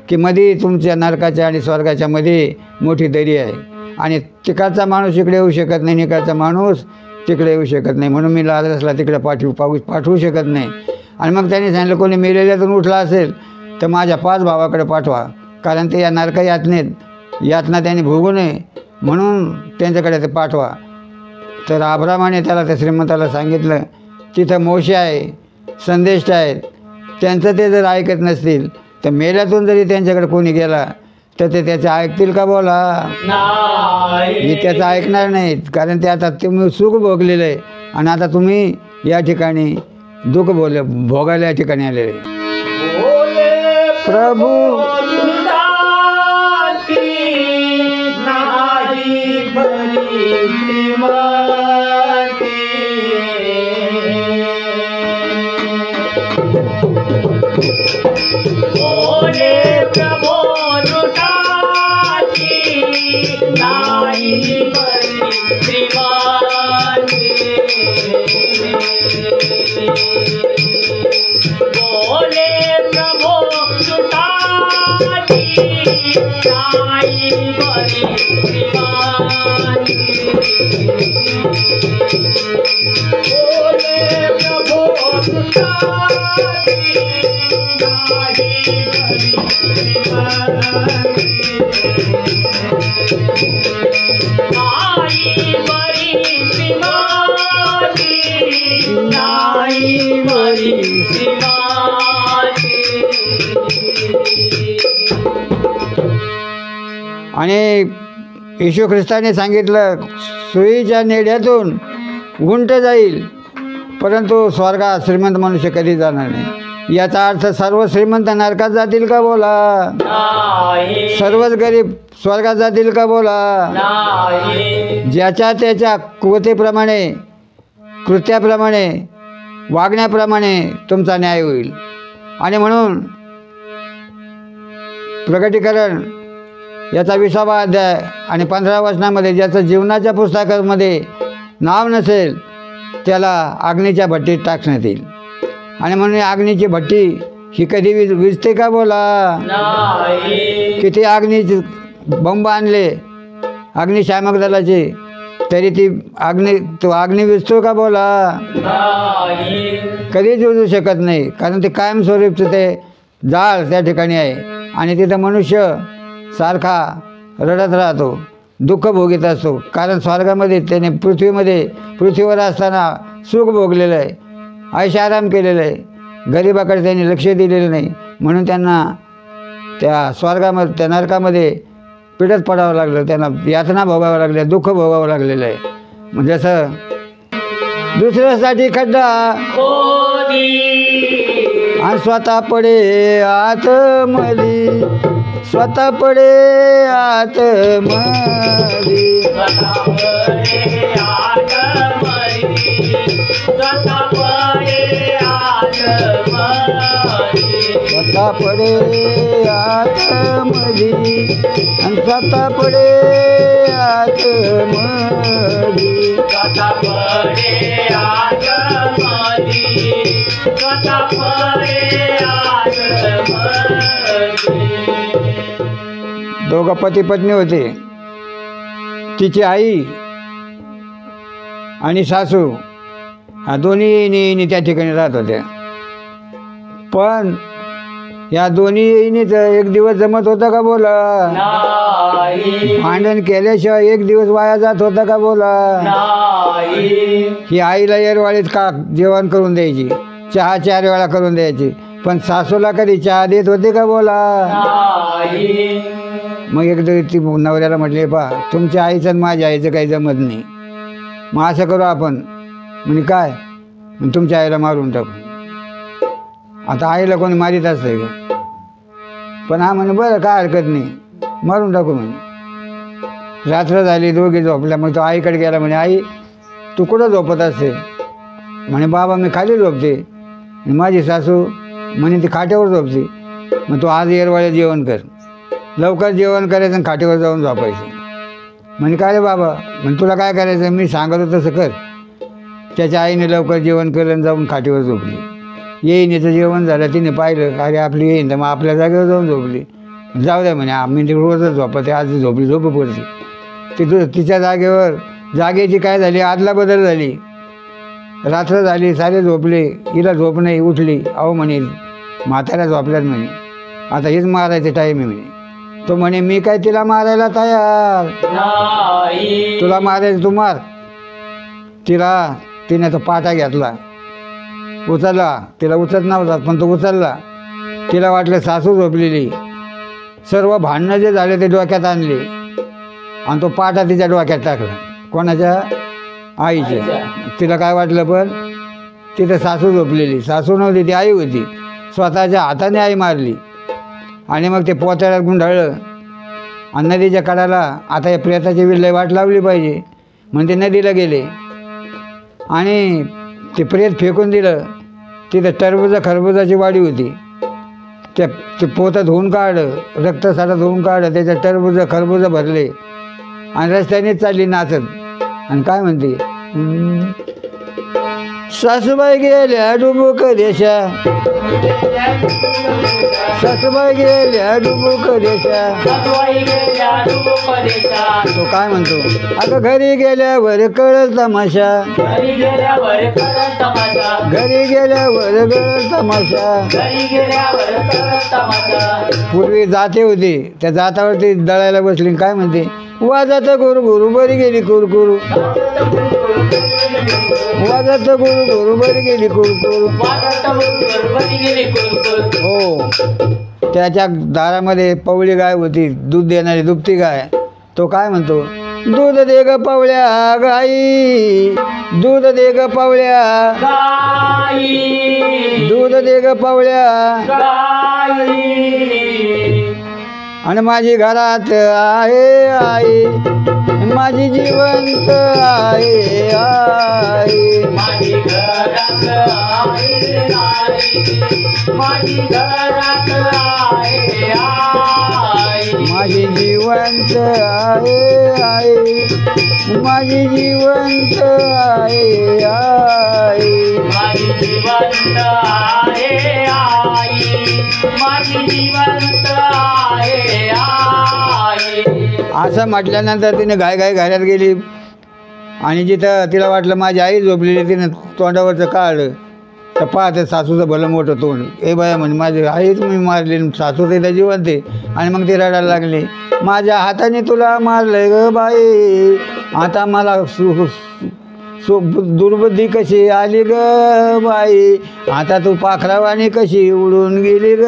की मध्ये तुमच्या नरकाच्या आणि स्वर्गाच्या मध्ये मोठी दरी आहे, आणि तिकडचा माणूस इकडे येऊ शकत नाही, इकडचा माणूस तिकडे येऊ शकत नाही, म्हणून मी लाजारसला तिकडे पाठवू शकत नाही. आणि मग त्यांनी सांगितलं, कोणी मेलेल्यातून उठला असेल तर माझ्या 5 भावाकडे पाठवा, कारण ते या नरका यातना त्यांनी भोगू नये, म्हणून त्यांच्याकडे ते पाठवा. तर अब्रामाने त्याला त्या श्रीमंताला सांगितलं, तिथं मोशे आहे, संदेश आहेत, त्यांचं ते जर ऐकत नसतील तर मेल्यातून जरी त्यांच्याकडे कोणी गेला तर ते त्याचं ऐकतील का बोला. मी त्याचं ऐकणार नाहीत, कारण ते आता तुम्ही सुख भोगलेलं आहे आणि आता तुम्ही या ठिकाणी दुःख भोगायला या ठिकाणी आलेले. प्रभू बोले बरी श्रीमानी बोले प्रभो तुझारी नाही बरी श्रीमानी नाही बरी श्रीमानी नाही बरी श्रीमानी आणि येशू ख्रिस्ताने सांगितलं सुईच्या नेड्यातून गुंट जाईल परंतु स्वर्गात श्रीमंत मनुष्य कधी जाणार नाही. याचा अर्थ सर्व श्रीमंत नरकात जातील का बोला? नाही सर्वच गरीब स्वर्गात जातील का बोला? नाही ज्याच्या त्याच्या कुवतेप्रमाणे कृत्याप्रमाणे वागण्याप्रमाणे तुमचा न्याय होईल. आणि म्हणून प्रकटीकरण याचा 20वा अध्याय आणि 15व्या वचनामध्ये ज्याचं जीवनाच्या पुस्तकामध्ये नाव नसेल त्याला अग्नीच्या भट्टीत टाकण्यात येईल. आणि म्हणून अग्नीची भट्टी ही कधी विजते का बोला? नाही किती अग्नीचे बंब आणले अग्निशामक दलाचे तरी ती तो अग्नी विजतो का बोला? नाही कधीच विजू शकत नाही, कारण ते कायमस्वरूपचं ते जाळ त्या ठिकाणी आहे. आणि तिथं मनुष्य सारखा रडत राहतो, दुःख भोगीत असतो. कारण स्वर्गामध्ये त्याने पृथ्वीवर असताना सुख भोगलेलं आहे, आयुष्य आराम केलेलं आहे. गरिबाकडे त्यांनी लक्ष दिलेलं नाही, म्हणून त्यांना त्या स्वर्गामध्ये त्या नरकामध्ये पिडत पडावं लागलं, त्यांना यातना भोगावं लागल्या, दुःख भोगावं लागलेलं आहे. म्हणजे असं दुसऱ्यासाठी खड्डा खोदी आणि स्वतः पडे आतमधी, स्वतः पडे आतमधी. स्वतःपडे आतमधी स्वतःपडे आतमधी स्वतः पडे आतमधी आणि स्वतः पडे आतमधी. स्वतःपडे आतमधी स्वतःपडे आतमधी. दोघं पती पत्नी होते. तिची आई आणि सासू ह्या दोन्ही येणी त्या ठिकाणी राहत होत्या. पण या दोन्ही येणीचं एक दिवस जमत होतं का बोला? नाही भांडण केल्याशिवाय एक दिवस वाया जात होता का बोला? नाही ही आईला येरवाळीत का जेवण करून द्यायची, चहा 4 वेळा करून द्यायची, पण सासूला कधी चहा देत होते का बोला? नाही मग एकदा ती नवऱ्याला म्हटले, पा तुमच्या आईचं आणि माझ्या आईचं काही जमत नाही, मग असं करू आपण. म्हणजे काय? मग तुमच्या आईला मारून टाकू. आता आईला कोणी मारीत असतं का? पण हा म्हणे बरं काय हरकत नाही, मारून टाकू म्हणे. रात्र झाली, दोघे झोपल्या. मग तो आईकडे गेला, म्हणे आई तू कुठं झोपत असते? म्हणे बाबा मी खाली झोपते. आणि माझी सासू म्हणे ती खाट्यावर झोपते. मग तू आज येरवाळ्यात जेवण कर, लवकर जेवण करायचं आणि खाटेवर जाऊन झोपायचं. म्हणे काय रे बाबा? म्हणजे तुला काय करायचं? मी सांगत तसं कर. त्याच्या आईने लवकर जेवण केलं आणि जाऊन खाटेवर झोपली. येईनीचं जेवण झालं, तिने पाहिलं अरे आपली येईन, तर मग आपल्या जागेवर जाऊन झोपली. जाऊ द्या म्हणे आम्ही रोजच झोपते, आज झोपली झोप पडते. तिच्या जागेची काय झाली, आदला बदल झाली. रात्र झाली, सारे झोपले, हिला झोप नाही, उठली. अहो म्हणे म्हाताऱ्या झोपल्यात म्हणे, आता हेच मारायचं टाईम आहे म्हणे. तो म्हणे मी काय तिला मारायला तयार, नाही तुला मारायचं तू मार. तिने तो पाटा घेतला, उचलला. तिला उचलत नव्हता पण तो उचलला. तिला वाटलं सासू झोपलेली. सर्व भांडणं जे झाले ते डोक्यात आणले आणि तो पाटा तिच्या डोक्यात टाकला. कोणाच्या? आईच्या. तिला काय वाटलं, पण तिथं सासू झोपलेली. सासू नव्हती, ती आई होती. स्वतःच्या हाताने आई मारली. आणि मग ते पोतळ्यात गुंडाळलं आणि नदीच्या कडाला आता या प्रेताची विल्हे वाट लावली पाहिजे म्हणून ते नदीला गेले आणि ते प्रेत फेकून दिलं. तिथं खरबुजाची वाडी होती. ते पोतं धुवून काढलं, रक्तसाठा धुवून काढलं, त्याच्यात खरबुजं भरले आणि रस्त्यानेच चालली नाचत. आणि काय म्हणते, सासूबाई गेल्या डुबुक देशा, सासूबाई गेल्या डुबुक देशा. सासूबाई गेल्या डुबुक देशा. तो काय म्हणतो, अगं घरी गेल्यावर कळल तमाशा. घरी गेल्यावर करत तमाशा. घरी गेल्यावर कळल तमाशा. घरी गेल्यावर करत तमाशा. पूर्वी जाते होती, त्या जातावरती दळायला बसली. काय म्हणते, वाजत गुरु गुरु बरी गेली कुरकुरू. वाजत गुरु गुरु बरी गेली कुरकुरू. बरी गेली कुरकुर. हो, त्याच्या दारामध्ये पवळी गाय होती, दूध देणारी दुभती गाय. तो काय म्हणतो, दूध दे ग पवळ्या गाई, दूध दे ग पवळ्या, गाई. दूध दे ग पवळ्या. गाई. आणि माझी घरात आहे आई, माझी जिवंत आहे आई. माझी घरात आहे आई. माझी घरात आहे आई. माझी जिवंत आहे आई, माझी जिवंत आहे आई. माझी जिवंत आहे आई. माझी जिवंत आहे आई. असं म्हटल्यानंतर तिने घाई घरात गेली. आणि जिथं तिला वाटलं माझी आई झोपलेली, तिनं तोंडावरचं काढलं तर पाहते सासूचं भलं मोठं तोंड. ए बाया म्हणे, माझी आईच मी मारली, सासू तिला जिवंत आहे. आणि मग ती रडायला लागली, माझ्या हाताने तुला मारलंय ग बाई, आता मला दुर्बुद्धी कशी आली ग बाई, आता तू पाखरावानी कशी उडून गेली ग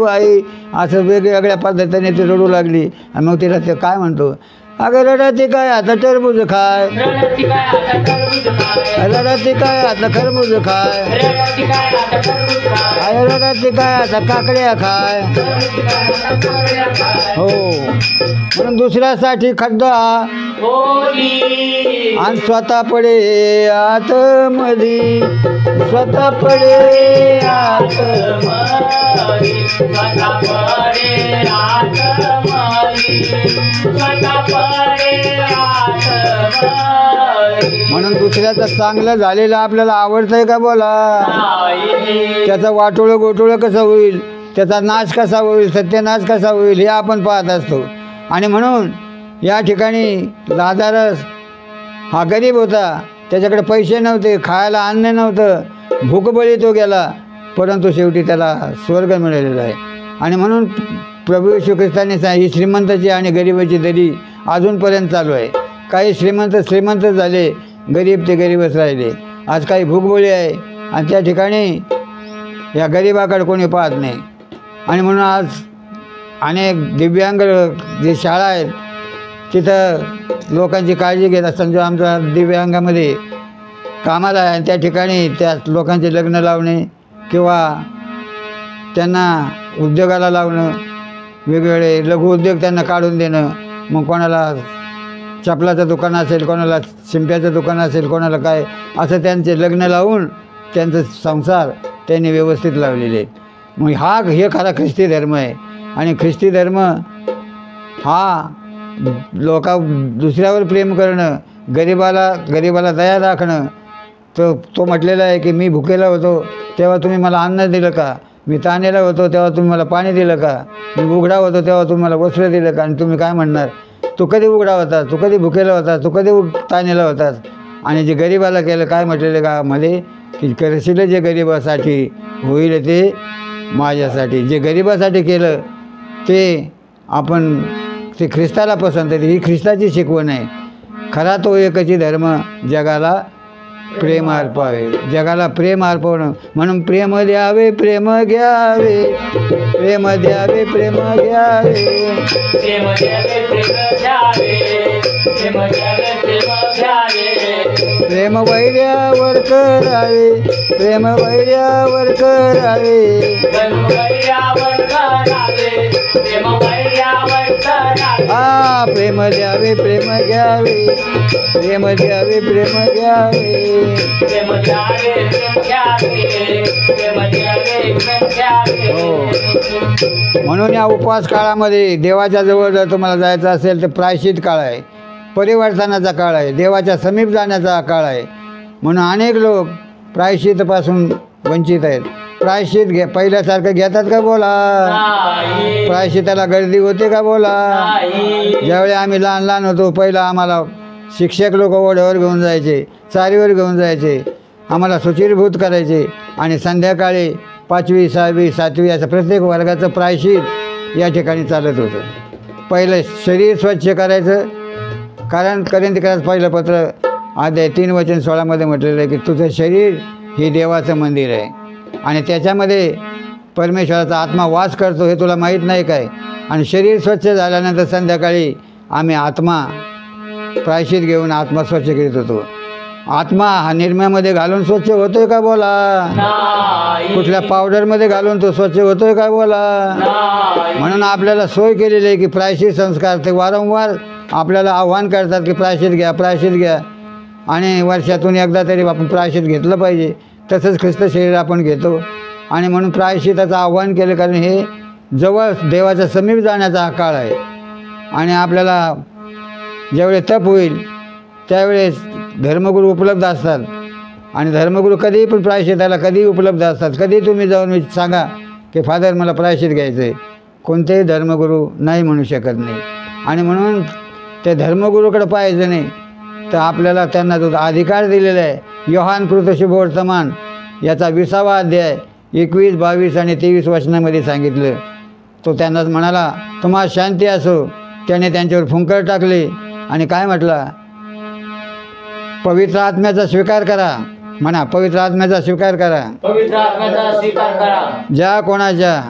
बाई. असं वेगवेगळ्या पद्धतीने ती रडू लागली. आणि मग तिला ते काय म्हणतो, अगं रडाती काय आता टरबूज खाय, रडती काय आता टरबूज खाय. रडाती काय आता खरबूज खाय, रडती काय आता टरबूज खाय. अरे रडाती काय आता काकड्या खाय. रडती काय आता काकड्या खाय. हो, म्हणून दुसऱ्यासाठी खड्डा होली. आणि स्वतः पडे आतमधी, स्वतः पडे आतमधी. स्वतः पडे आतमधी. स्वतः पडे आतमधी. म्हणून दुसऱ्याचं चांगलं झालेलं आपल्याला आवडतंय का बोला. आई. त्याचं वाटोळं गोटोळं कसं होईल, त्याचा नाश कसा होईल, सत्यनाश कसा होईल, हे आपण पाहत असतो. आणि म्हणून या ठिकाणी लाजारस हा गरीब होता, त्याच्याकडे पैसे नव्हते, खायला अन्न नव्हतं, भूकबळी तो गेला, परंतु शेवटी त्याला स्वर्ग मिळालेला आहे. आणि म्हणून प्रभू येशू ख्रिस्ताने ही श्रीमंताची आणि गरिबाची दरी अजूनपर्यंत चालू आहे. काही श्रीमंत झाले, गरीब ते गरीबच राहिले. आज काही भूकबळी आहे आणि त्या ठिकाणी या गरिबाकडे कोणी पाहत नाही. आणि म्हणून आज अनेक दिव्यांग जे शाळा आहेत तिथं लोकांची काळजी घेत असताना जो आमचा दिव्यांगामध्ये कामाला आहे, आणि त्या ठिकाणी त्या लोकांचे लग्न लावणे किंवा त्यांना उद्योगाला लावणं, वेगवेगळे लघु उद्योग त्यांना काढून देणं. मग कोणाला चपलाचं दुकान असेल, कोणाला शिंप्याचं दुकान असेल, कोणाला काय, असं त्यांचे लग्न लावून त्यांचं संसार त्यांनी व्यवस्थित लावलेले आहेत. मग हे खरा ख्रिस्ती धर्म आहे. आणि ख्रिस्ती धर्म हा दुसऱ्यावर प्रेम करणं, गरिबाला दया दाखवणं. तो म्हटलेला आहे की मी भुकेला होतो तेव्हा तुम्ही मला अन्न दिलं का, मी ताणेला होतो तेव्हा तुम्ही मला पाणी दिलं का, मी उघडा होतो तेव्हा तुम्ही मला वस्त्र दिलं का. आणि तुम्ही काय म्हणणार, तू कधी उघडा होतास, तू कधी भुकेला होतास, तू कधी ताणेला होतास. आणि जे गरिबाला केलं, काय म्हटलेलं का मध्ये, की करशील जे गरिबासाठी होईल ते माझ्यासाठी. जे गरिबासाठी केलं ते आपण ते ख्रिस्ताला पसंत आहे. ही ख्रिस्ताची शिकवण आहे. खरा तो एकची धर्म जगाला प्रेम अर्पावे, जगाला प्रेम अर्पवणं. म्हणून प्रेम द्यावे प्रेम घ्यावे, प्रेम द्यावे प्रेम घ्यावे, प्रेम द्यावे प्रेम घ्यावे, प्रेम द्यावे प्रेम घ्यावे. प्रेम वैर्यावर करावे, प्रेम वैर्यावर करावे, प्रेम वैर्यावर करावे, प्रेम वैर्यावर करावे. हा प्रेम द्यावे प्रेम घ्यावे, प्रेम द्यावे प्रेम घ्यावे, प्रेम द्यावे प्रेम घ्यावे, प्रेम द्यावे प्रेम घ्यावे. हो. म्हणून या उपवास काळामध्ये देवाच्या जवळ जर तुम्हाला जायचं असेल तर प्रायश्चित काळ आहे, परिवर्तनाचा काळ आहे, देवाच्या समीप जाण्याचा काळ आहे. म्हणून अनेक लोक प्रायश्चितपासून वंचित आहेत. प्रायश्चित पहिल्यासारखं घेतात का बोला? नाही प्रायश्चिताला गर्दी होते का बोला? नाही ज्यावेळी आम्ही लहान लहान होतो पहिलं आम्हाला शिक्षक लोक ओढ्यावर घेऊन जायचे, चारीवर घेऊन जायचे, आम्हाला सुचिरभूत करायचे आणि संध्याकाळी 5वी 6वी 7वी असं प्रत्येक वर्गाचं प्रायश्चित या ठिकाणी चालत होतं. पहिलं शरीर स्वच्छ करायचं, कारण करिंथिकरास पहिलं पत्र अध्याय 3:16 म्हटलेलं आहे की तुझं शरीर हे देवाचं मंदिर आहे आणि त्याच्यामध्ये परमेश्वराचा आत्मा वास करतो हे तुला माहीत नाही काय? आणि शरीर स्वच्छ झाल्यानंतर संध्याकाळी आम्ही आत्मा प्रायश्चित घेऊन आत्मा स्वच्छ करीत होतो. आत्मा हा निरम्यामध्ये घालून स्वच्छ होतोय का बोला? नाही कुठल्या पावडरमध्ये घालून तो स्वच्छ होतोय का बोला? नाही म्हणून आपल्याला सोय केलेली आहे की प्रायश्चित संस्कार ते वारंवार आपल्याला आव्हान करतात की प्रायश्चित घ्या, प्रायश्चित घ्या. आणि वर्षातून एकदा तरी आपण प्रायश्चित घेतलं पाहिजे. तसंच ख्रिस्त शरीर आपण घेतो आणि म्हणून प्रायश्चिताचं आव्हान केलं, कारण हे जवळ देवाच्या समीप जाण्याचा हा काळ आहे. आणि आपल्याला ज्यावेळेस तप होईल त्यावेळेस धर्मगुरू उपलब्ध असतात आणि धर्मगुरू कधीही पण प्रायश्चिताला कधीही उपलब्ध असतात. कधी तुम्ही जाऊन सांगा की फादर मला प्रायश्चित घ्यायचं आहे, कोणतेही धर्मगुरू नाही म्हणू शकत नाही. आणि म्हणून ते धर्मगुरूकडे पाहायचं नाही, तर आपल्याला त्यांना जो अधिकार दिलेला आहे योहान कृत शुभवर्तमान याचा 20वा अध्याय 21, 22 आणि 23 वचनामध्ये सांगितलं. तो त्यांनाच म्हणाला तुम्हाला शांती असो. त्याने त्यांच्यावर फुंकर टाकले आणि काय म्हटलं? पवित्र आत्म्याचा स्वीकार करा. म्हणा पवित्र आत्म्याचा स्वीकार करा. पवित्र आत्म्याचा स्वीकार करा. ज्या कोणाच्या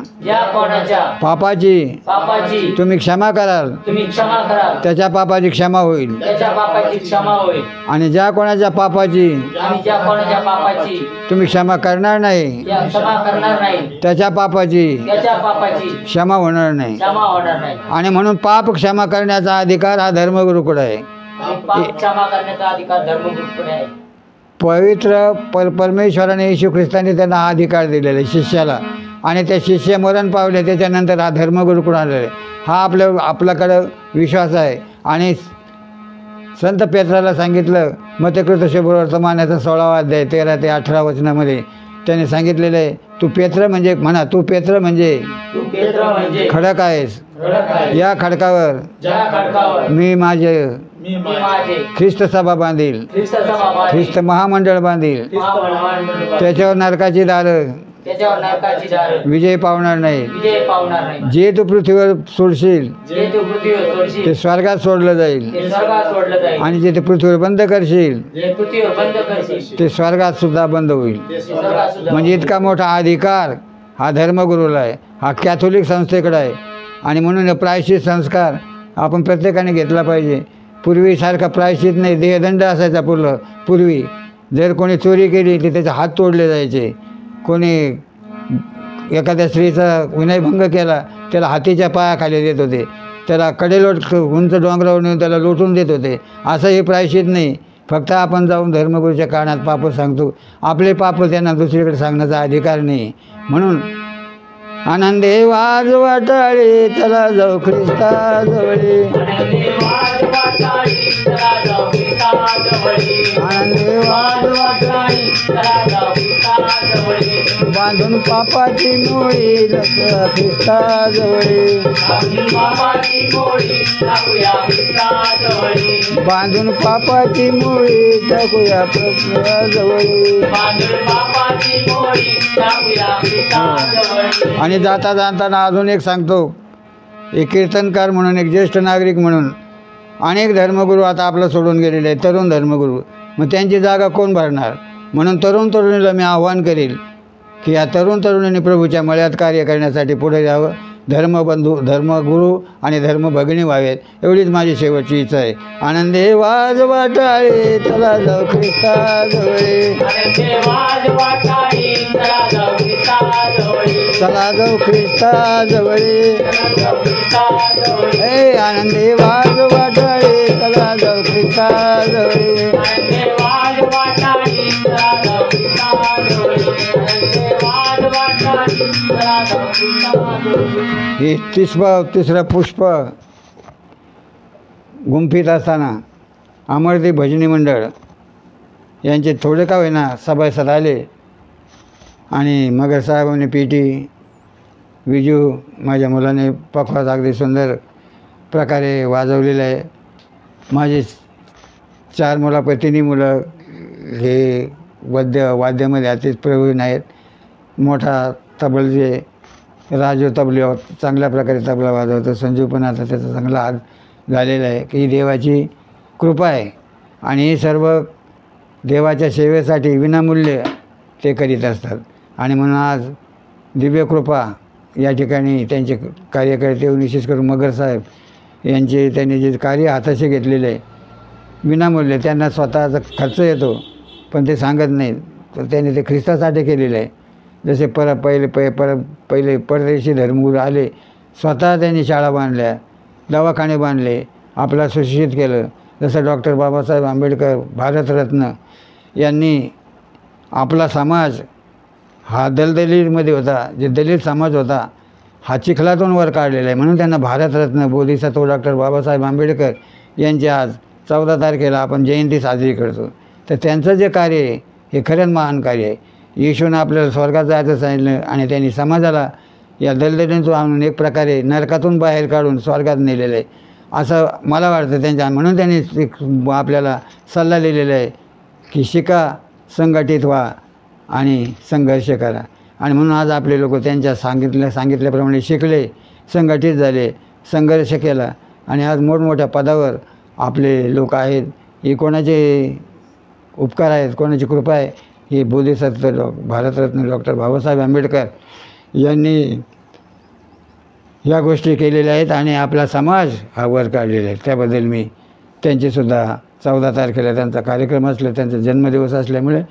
पापाची तुम्ही क्षमा कराल तुम्ही क्षमा कराल त्याच्या पापाची क्षमा होईल. त्याच्या पापाची क्षमा होईल. आणि ज्या कोणाच्या पापाची आणि ज्या कोणाच्या पापाची तुम्ही क्षमा करणार नाही क्षमा करणार नाही त्याच्या पापाची त्याच्या पापाची क्षमा होणार नाही. क्षमा होणार नाही. आणि म्हणून पाप क्षमा करण्याचा अधिकार हा धर्मगुरूकडे आहे. आणि पाप क्षमा करण्याचा अधिकार धर्मगुरूकडे आहे. पवित्र परमेश्वराने येशू ख्रिस्ताने त्यांना हा अधिकार दिलेला आहे शिष्याला. आणि त्या शिष्य मरण पावले त्याच्यानंतर हा धर्मगुरूकडून आलेला आहे. हा आपल्याकडं विश्वास आहे. आणि संत पेत्राला सांगितलं मतकृत शुभवर्तमानाचा 16वा अध्याय 13 ते 18 वचनामध्ये त्याने सांगितलेलं आहे तू पेत्र म्हणजे म्हणा तू पेत्र म्हणजे तू पेत्र म्हणजे खडक आहेस. खडक आहे. या खडकावर ज्या खडकावर मी माझे मी माझे ख्रिस्त सभा बांधील, ख्रिस्त सभा बांधील. ख्रिस्त महामंडळ बांधील. महामंडळ. त्याच्यावर नरकाची दारं त्याच्यावर नरकाची दारं विजय पावणार नाही. विजय पावणार नाही. जे तू पृथ्वीवर सोडशील जे तू पृथ्वीवर सोडशील ते स्वर्गात सोडलं जाईल. ते स्वर्गात सोडलं जाईल. आणि जे ते पृथ्वीवर बंद करशील जे पृथ्वीवर बंद करशील ते स्वर्गात सुद्धा बंद होईल. ते स्वर्गात सुद्धा म्हणजे इतका मोठा अधिकार हा धर्मगुरूला आहे, हा कॅथोलिक संस्थेकडे आहे. आणि म्हणून प्रायश्चित संस्कार आपण प्रत्येकाने घेतला पाहिजे. पूर्वीसारखा प्रायश्चित नाही, देहदंड असायचा पूर्वी. जर कोणी चोरी केली तर त्याचे हात तोडले जायचे. कोणी एखाद्या स्त्रीचा विनयभंग केला त्याला हातीच्या पायाखाली देत होते, त्याला कडेलोट उंच डोंगरावर नेऊन त्याला लोटून देत होते. असं हे प्रायश्चित नाही. फक्त आपण जाऊन धर्मगुरूच्या कानात पाप सांगतो. आपले पाप त्यांना दुसरीकडे सांगण्याचा अधिकार नाही. म्हणून आनंदे वाज वाटाळे चला जाऊ ख्रिस्ता जवळी. आनंदे वाज बांधून पापाची मोळी ख्रिस्ता जवळी. बांधून पापाची मोळी टाकूया जवळी. आणि जाता जाताना अजून एक सांगतो, एक कीर्तनकार म्हणून, एक ज्येष्ठ नागरिक म्हणून अनेक धर्मगुरू आता आपलं सोडून गेलेले आहेत, तरुण धर्मगुरू. मग त्यांची जागा कोण भरणार? म्हणून तरुण तरुणीला मी आव्हान करेल की या तरुण तरुणींनी प्रभूच्या मळ्यात कार्य करण्यासाठी पुढे यावं. धर्मबंधू, धर्मगुरू आणि धर्मभगिनी व्हावेत एवढीच माझी शेवटची इच्छा आहे. आनंदे वाज वाटाळे चला जाऊ ख्रिस्ता जवळी. चला जाऊ ख्रिस्ता जवळी. हे आनंदे वाज वाटाळे चला जाऊ ख्रिस्ता जवळी. हे तिसरं पुष्प गुंफीत असताना अमरदीप भजनी मंडळ यांचे थोडे का होईना सभासद आले आणि मगर साहेबांनी पेटी विजू माझ्या मुलाने पखवाज अगदी सुंदर प्रकारे वाजवलेलं आहे. माझे 4 मुलापैकी मुलं हे वाद्यामध्ये अतिच प्रवीण आहेत. मोठा तबलजे राजू तबले चांगल्या प्रकारे तबला वाजवतो. संजू पण आता त्याचा चांगला हात झालेला आहे की ही देवाची कृपा आहे आणि हे सर्व देवाच्या सेवेसाठी विनामूल्य ते करीत असतात. आणि म्हणून आज दिव्य कृपा या ठिकाणी त्यांचे कार्यकर्ते विशेष करून मगर साहेब यांचे त्यांनी जे कार्य हाताशी घेतलेले आहे विनामूल्य, त्यांना स्वतःचा खर्च येतो पण ते सांगत नाहीत, तर त्यांनी ते ख्रिस्तासाठी केलेलं आहे. जसे पहिले परदेशी धर्मगुरू आले, स्वतः त्यांनी शाळा बांधल्या, दवाखाने बांधले, आपला सुशिक्षित केलं. जसं डॉक्टर बाबासाहेब आंबेडकर भारतरत्न यांनी आपला समाज हा दलदलीमध्ये होता, जे दलित समाज होता हा चिखलातून वर काढलेला आहे, म्हणून त्यांना भारतरत्न बोधिसत्व डॉक्टर बाबासाहेब आंबेडकर यांचे आज 14 तारखेला आपण जयंती साजरी करतो. तर त्यांचं जे कार्य आहे हे खरंच महान कार्य आहे. येशूनं आपल्याला स्वर्गात जायचं सांगितलं आणि त्यांनी समाजाला या दलदलीतून आणून एक प्रकारे नरकातून बाहेर काढून स्वर्गात नेलेलं आहे असं मला वाटतं त्यांच्या. म्हणून त्यांनी आपल्याला सल्ला दिलेला आहे की शिका, संघटित व्हा आणि संघर्ष करा. आणि म्हणून आज आपले लोक त्यांच्या सांगितल्याप्रमाणे शिकले, संघटित झाले, संघर्ष केला आणि आज मोठमोठ्या पदावर आपले लोक आहेत. हे कोणाचे उपकार आहेत, कोणाची कृपा आहे, हे बोधिसत्व भारतरत्न डॉक्टर बाबासाहेब आंबेडकर यांनी या गोष्टी केलेल्या आहेत आणि आपला समाज हा वर काढलेला आहे. त्याबद्दल मी त्यांचेसुद्धा 14 तारखेला त्यांचा कार्यक्रम असला, त्यांचा जन्मदिवस असल्यामुळे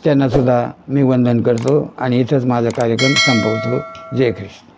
त्यांनासुद्धा मी वंदन करतो आणि इथंच माझा कार्यक्रम संपवतो. जय ख्रिस्त.